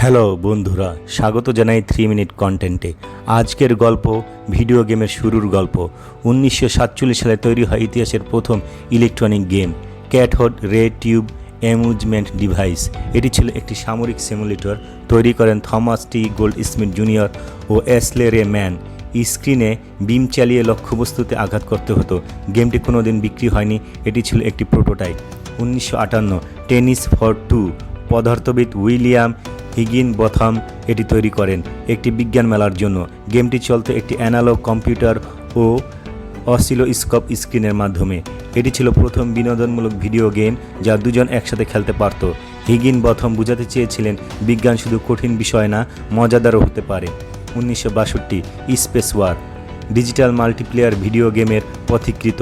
Hello বন্ধুরা, স্বাগত জানাই 3 মিনিট কন্টেন্টে। আজকের গল্প ভিডিও গেমের শুরুর গল্প। 1947 সালে তৈরি হয় ইতিহাসের প্রথম electronic game ক্যাটহড ray tube amusement device. এটি ছিল একটি সামরিক সিমুলেটর। তৈরি করেন থমাস টি গোল্ডস্মিথ জুনিয়র ও এসলে রে ম্যান। স্ক্রিনে বিম চালিয়ে লক্ষ্যবস্তুতে আঘাত করতে হতো। গেমটি কোনোদিন বিক্রি হয়নি, এটি ছিল একটি প্রোটোটাইপ। 1958 টেনিস ফর টু পদার্থবিদ উইলিয়াম হিগিনবথম এটি তৈরি করেন একটি বিজ্ঞান মেলার জন্য। গেমটি চলত একটি অ্যানালগ কম্পিউটার ও অসিলোস্কোপ স্ক্রিনের মাধ্যমে। এটি ছিল প্রথম বিনোদনমূলক ভিডিও গেম যা দুজন একসাথে খেলতে পারত। হিগিনবথম বোঝাতে চেয়েছিলেন বিজ্ঞান শুধু কঠিন বিষয় না, মজাদারও হতে পারে। 1962 space war digital multiplayer video গেমের পথিকৃত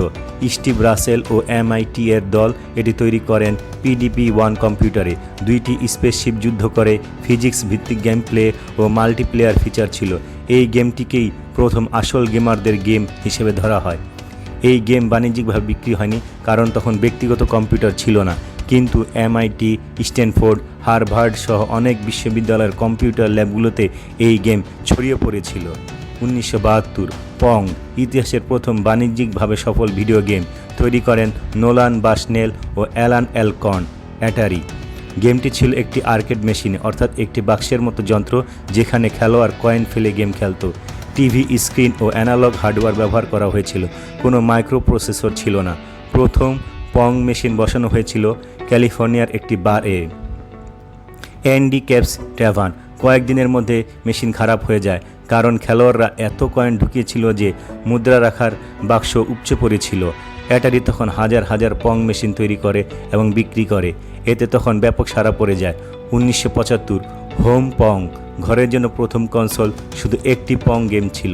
স্টিভ রাসেল ও MIT এর দল এটি তৈরি করেন PDP-1 কম্পিউটারে। দুইটি স্পেসশিপ যুদ্ধ করে, ফিজিক্স ভিত্তিক গেম প্লে ও মাল্টিপ্লেয়ার ফিচার ছিল। এই গেমটিকেই প্রথম আসল গেমারদের গেম হিসেবে ধরা হয়। এই গেম বাণিজ্যিকভাবে বিক্রি হয়নি কারণ তখন ব্যক্তিগত কম্পিউটার ছিল না, কিন্তু MIT, স্ট্যানফোর্ড, হার্ভার্ড সহ অনেক বিশ্ববিদ্যালয়ের কম্পিউটার ল্যাবগুলোতে এই গেম ছড়িয়ে পড়েছিল। 1972 পং ইতিহাসের প্রথম বাণিজ্যিকভাবে সফল ভিডিও গেম তৈরি করেন নোলান বাসনেল ও অ্যালান অ্যালকর্ন অ্যাটারি। গেমটি ছিল একটি আর্কেড মেশিনে, অর্থাৎ একটি বাক্সের মতো যন্ত্র যেখানে খেলোয়াড় কয়েন ফেলে গেম খেলত। টিভি স্ক্রিন ও অ্যানালগ হার্ডওয়্যার ব্যবহার করা হয়েছিল, কোনো মাইক্রোপ্রসেসর ছিল না। প্রথম পং মেশিন বসানো হয়েছিল ক্যালিফোর্নিয়ার একটি বারে। অ্যান্ডি ক্যাপস ট্যাভার্ন কয়েকদিনের মধ্যে মেশিন খারাপ হয়ে যায় কারণ খেলোয়াড়রা এত কয়েন ঢুকিয়েছিল যে মুদ্রা রাখার বাক্স উপচে পড়েছিল। অ্যাটারি তখন হাজার হাজার পং মেশিন তৈরি করে এবং বিক্রি করে, এতে তখন ব্যাপক সাড়া পড়ে যায়। 1975 হোম পং ঘরের জন্য প্রথম কনসোল, শুধু একটি পং গেম ছিল।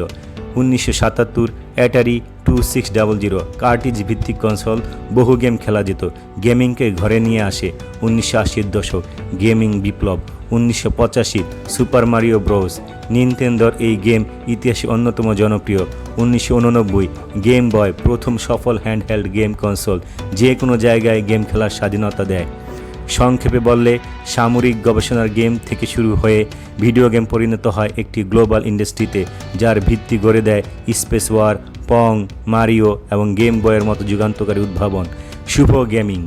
1977 অ্যাটারি 2600 কার্টিজ ভিত্তিক কনসোল, বহু গেম খেলা যেত। গেমিংকে ঘরে নিয়ে আসে 1980-এর দশক, গেমিং বিপ্লব। 1985 সুপার মারিও ব্রোস নিনটেন্ডোর এই গেম ইতিহাসে অন্যতম জনপ্রিয়। 1989 গেম বয় প্রথম সফল হ্যান্ডহেল্ড গেম কনসোল, যে কোনো জায়গায় গেম খেলার স্বাধীনতা দেয়। সংক্ষেপে বললে, সামরিক গবেষণার গেম থেকে শুরু হয়ে ভিডিও গেম পরিণত হয় একটি গ্লোবাল ইন্ডাস্ট্রিতে, যার ভিত্তি গড়ে দেয় স্পেস ওয়ার, পং, মারিও এবং গেম বয়ের মতো যুগান্তকারী উদ্ভাবন। শুভ গেমিং।